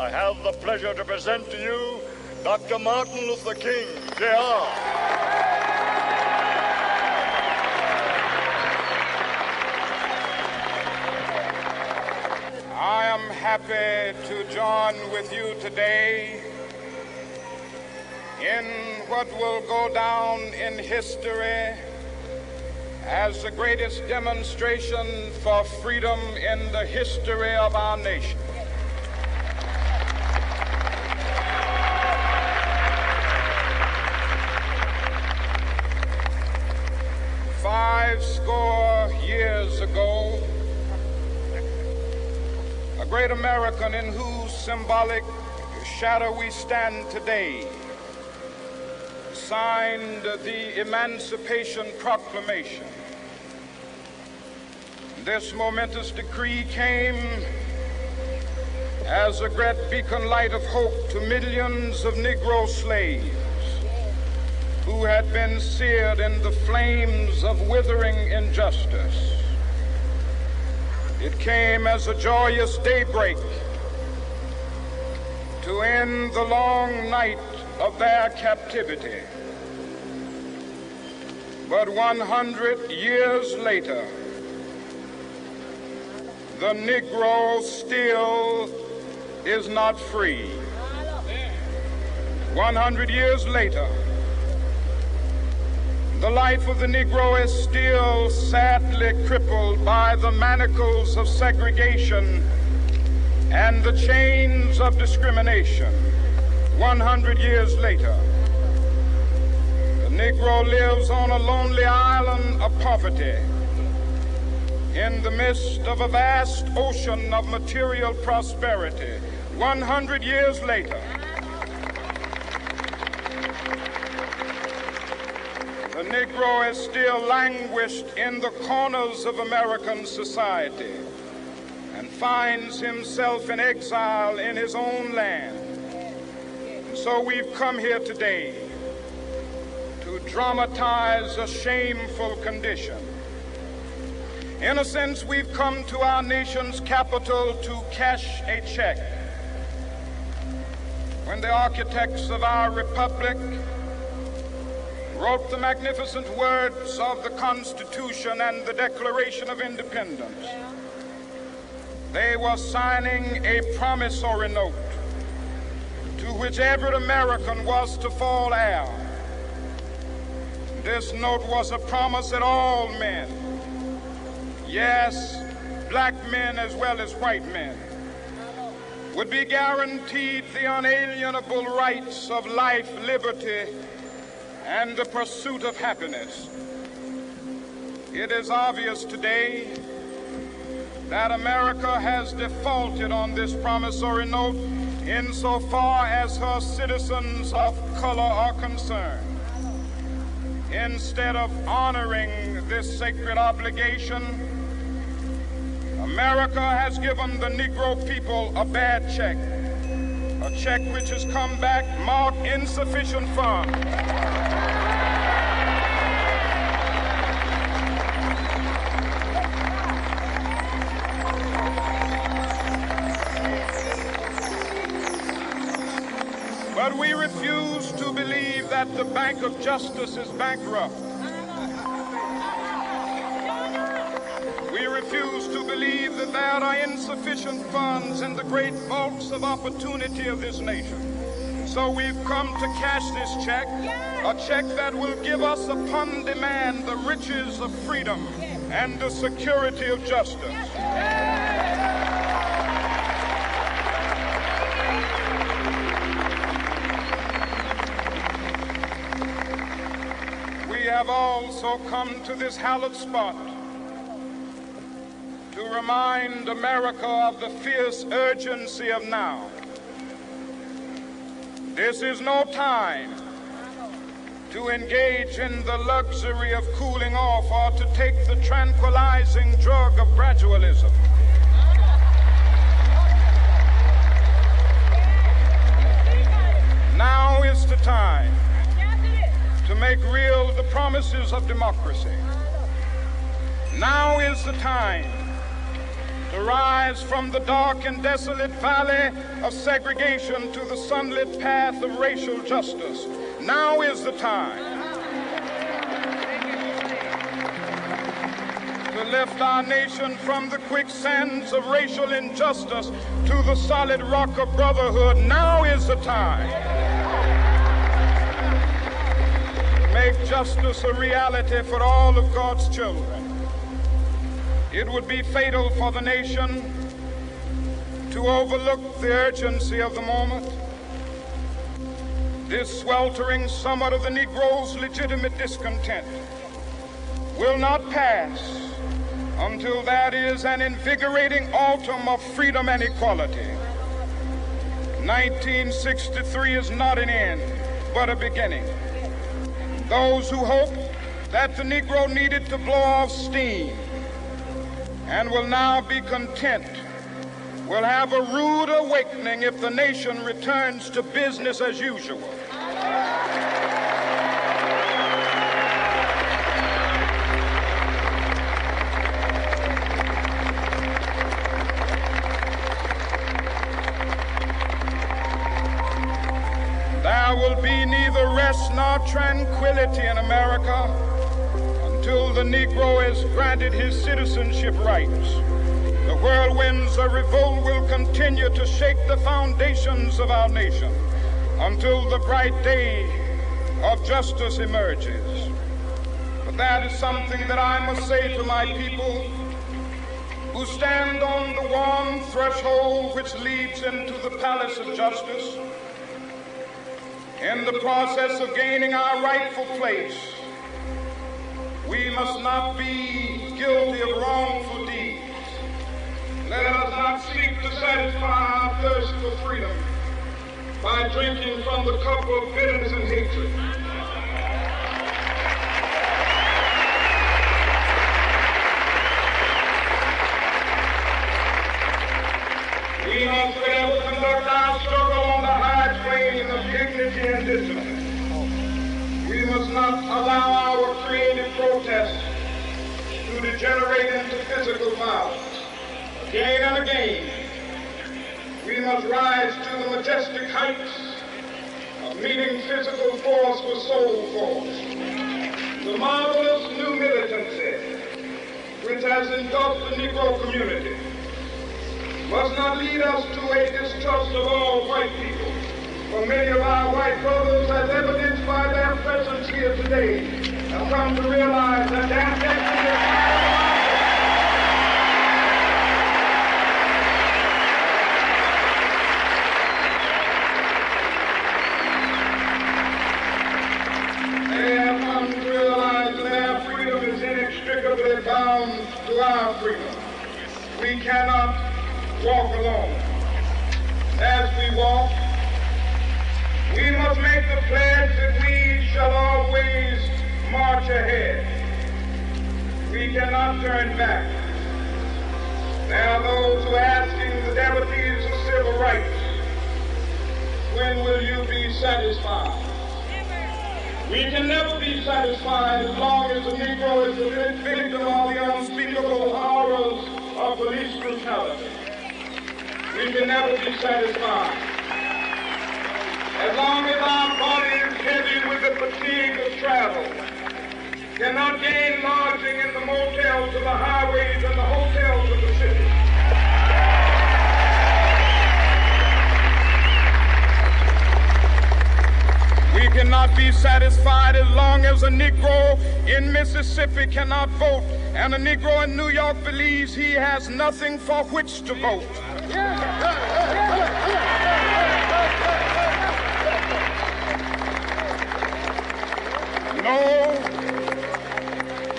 I have the pleasure to present to you Dr. Martin Luther King, Jr. I am happy to join with you today in what will go down in history as the greatest demonstration for freedom in the history of our nation. Years ago, a great American in whose symbolic shadow we stand today signed the Emancipation Proclamation. This momentous decree came as a great beacon light of hope to millions of Negro slaves who had been seared in the flames of withering injustice. It came as a joyous daybreak to end the long night of their captivity. But 100 years later, the Negro still is not free. 100 years later, the life of the Negro is still sadly crippled by the manacles of segregation and the chains of discrimination. 100 years later, the Negro lives on a lonely island of poverty in the midst of a vast ocean of material prosperity. 100 years later, the Negro is still languished in the corners of American society and finds himself in exile in his own land. And so we've come here today to dramatize a shameful condition. In a sense, we've come to our nation's capital to cash a check. When the architects of our republic wrote the magnificent words of the Constitution and the Declaration of Independence, they were signing a promissory note to which every American was to fall heir. This note was a promise that all men, yes, black men as well as white men, would be guaranteed the unalienable rights of life, liberty, and the pursuit of happiness. It is obvious today that America has defaulted on this promissory note insofar as her citizens of color are concerned. Instead of honoring this sacred obligation, America has given the Negro people a bad check, a check which has come back marked insufficient funds. But we refuse to believe that the Bank of Justice is bankrupt. We refuse to believe that there are insufficient funds in the great vaults of opportunity of this nation. So we've come to cash this check, a check that will give us upon demand the riches of freedom and the security of justice. We have also come to this hallowed spot to remind America of the fierce urgency of now. This is no time to engage in the luxury of cooling off or to take the tranquilizing drug of gradualism. Now is the time to make real the promises of democracy. Now is the time to rise from the dark and desolate valley of segregation to the sunlit path of racial justice. Now is the time to lift our nation from the quicksands of racial injustice to the solid rock of brotherhood. Now is the time to make justice a reality for all of God's children. It would be fatal for the nation to overlook the urgency of the moment. This sweltering summer of the Negro's legitimate discontent will not pass until that is an invigorating autumn of freedom and equality. 1963 is not an end, but a beginning. Those who hope that the Negro needed to blow off steam and will now be content will have a rude awakening if the nation returns to business as usual. There will be neither rest nor tranquility in America until the Negro is granted his citizenship rights. The whirlwinds of revolt will continue to shake the foundations of our nation until the bright day of justice emerges. But that is something that I must say to my people who stand on the warm threshold which leads into the palace of justice. In the process of gaining our rightful place, we must not be guilty of wrongful deeds. Let us not seek to satisfy our thirst for freedom by drinking from the cup of bitterness and hatred. We must forever conduct our struggle on the high plane of dignity and discipline. We must not allow our creative protests to degenerate into physical violence. Again and again, we must rise to the majestic heights of meeting physical force with soul force. The marvelous new militancy which has engulfed the Negro community must not lead us to a distrust of all white people. For many of our white brothers, as evidenced by their presence here today, have come to realize that their destiny is inextricably bound to our freedom. We cannot walk alone. As we walk, we must make the pledge that we shall always march ahead. We cannot turn back. There are those who are asking the devotees of civil rights, when will you be satisfied? We can never be satisfied as long as the Negro is the victim of the unspeakable horrors of police brutality. We can never be satisfied as long as our body is heavy with the fatigue of travel, cannot gain lodging in the motels of the highways and the hotels of the city. We cannot be satisfied as long as a Negro in Mississippi cannot vote and a Negro in New York believes he has nothing for which to vote.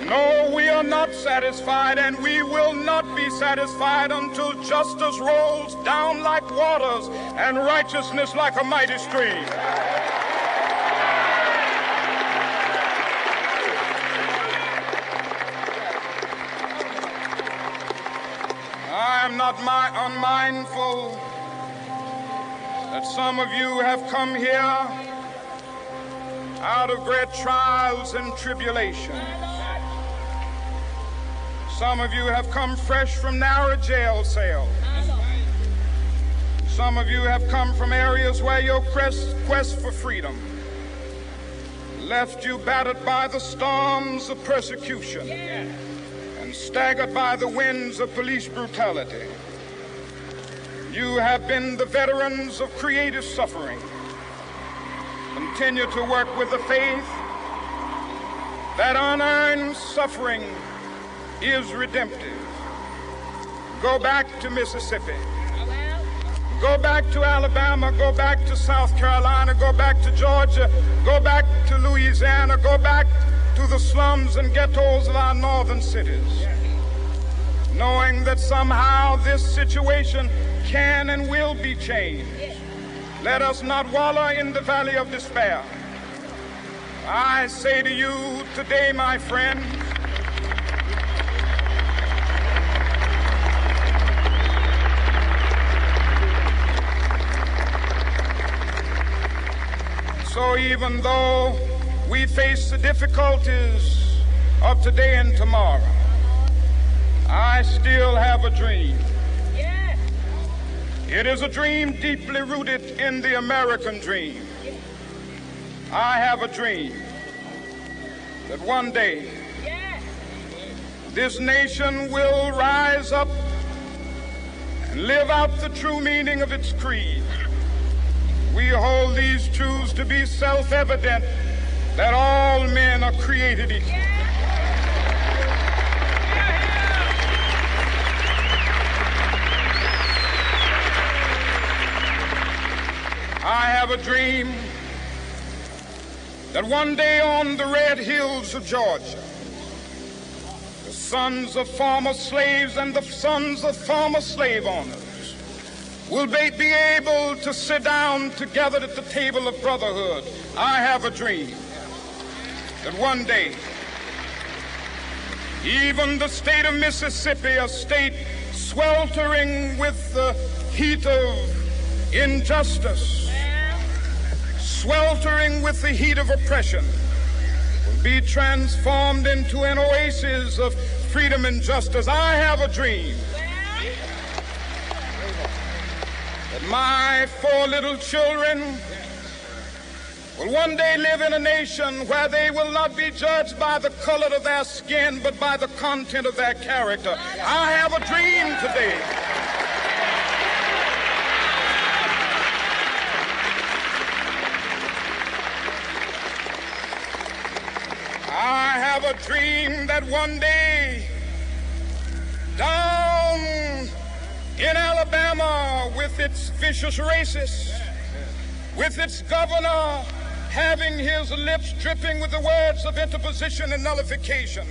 No, we are not satisfied, and we will not be satisfied until justice rolls down like waters and righteousness like a mighty stream. I am not unmindful that some of you have come here out of great trials and tribulations. Some of you have come fresh from narrow jail cells. Some of you have come from areas where your quest for freedom left you battered by the storms of persecution and staggered by the winds of police brutality. You have been the veterans of creative suffering. Continue to work with the faith that unearned suffering is redemptive. Go back to Mississippi. Go back to Alabama. Go back to South Carolina. Go back to Georgia. Go back to Louisiana. Go back to the slums and ghettos of our northern cities, knowing that somehow this situation can and will be changed. Let us not wallow in the valley of despair. I say to you today, my friends, so even though we face the difficulties of today and tomorrow, I still have a dream. It is a dream deeply rooted in the American dream. I have a dream that one day this nation will rise up and live out the true meaning of its creed. We hold these truths to be self-evident, that all men are created equal. I have a dream that one day on the red hills of Georgia, the sons of former slaves and the sons of former slave owners will be able to sit down together at the table of brotherhood. I have a dream that one day even the state of Mississippi, a state sweltering with the heat of injustice, sweltering with the heat of oppression, will be transformed into an oasis of freedom and justice. I have a dream that my 4 little children will one day live in a nation where they will not be judged by the color of their skin, but by the content of their character. I have a dream today I have a dream that one day down in Alabama, with its vicious racists, with its governor having his lips dripping with the words of interposition and nullification,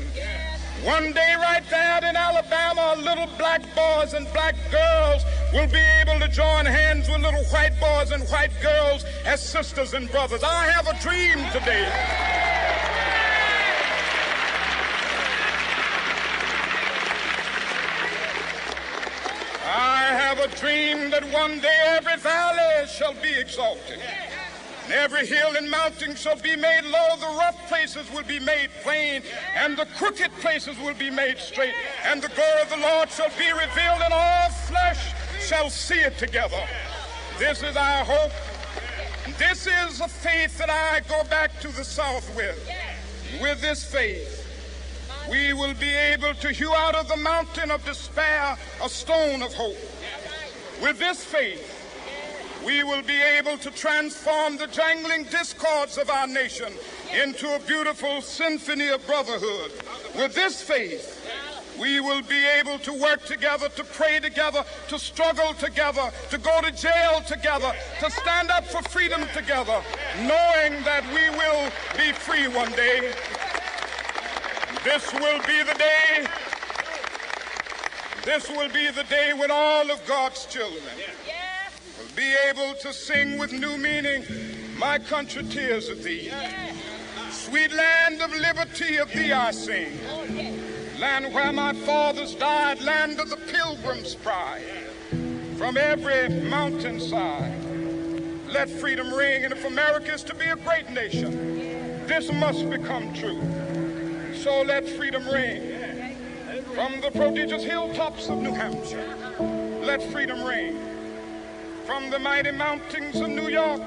one day right there in Alabama, little black boys and black girls will be able to join hands with little white boys and white girls as sisters and brothers. I have a dream today a dream that one day every valley shall be exalted, and every hill and mountain shall be made low. The rough places will be made plain, and the crooked places will be made straight, and the glory of the Lord shall be revealed, and all flesh shall see it together. This is our hope. This is a faith that I go back to the South with. With this faith, we will be able to hew out of the mountain of despair a stone of hope. With this faith, we will be able to transform the jangling discords of our nation into a beautiful symphony of brotherhood. With this faith, we will be able to work together, to pray together, to struggle together, to go to jail together, to stand up for freedom together, knowing that we will be free one day. This will be the day. This will be the day when all of God's children will be able to sing with new meaning, my country, tears of thee. Sweet land of liberty, of thee I sing. Land where my fathers died, land of the pilgrim's pride. From every mountainside, let freedom ring. And if America is to be a great nation, this must become true. So let freedom ring. From the prodigious hilltops of New Hampshire, let freedom ring. From the mighty mountains of New York,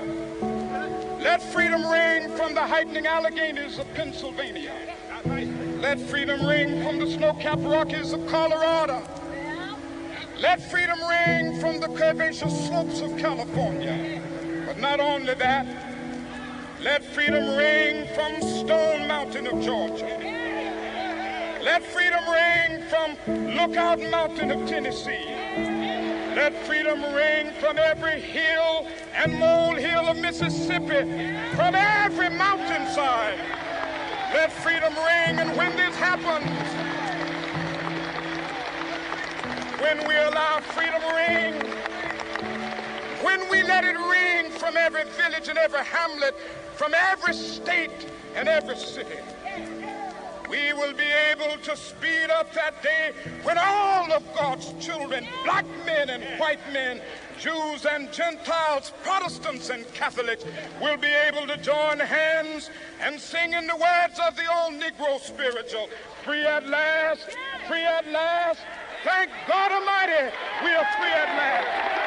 let freedom ring. From the heightening Alleghenies of Pennsylvania, let freedom ring. From the snow-capped Rockies of Colorado, let freedom ring. From the curvaceous slopes of California. But not only that, let freedom ring from Stone Mountain of Georgia. Let freedom ring from Lookout Mountain of Tennessee. Let freedom ring from every hill and molehill of Mississippi, from every mountainside. Let freedom ring, and when this happens, when we allow freedom ring, when we let it ring from every village and every hamlet, from every state and every city, we will be able to speed up that day when all of God's children, black men and white men, Jews and Gentiles, Protestants and Catholics, will be able to join hands and sing in the words of the old Negro spiritual, free at last, free at last. Thank God Almighty, we are free at last.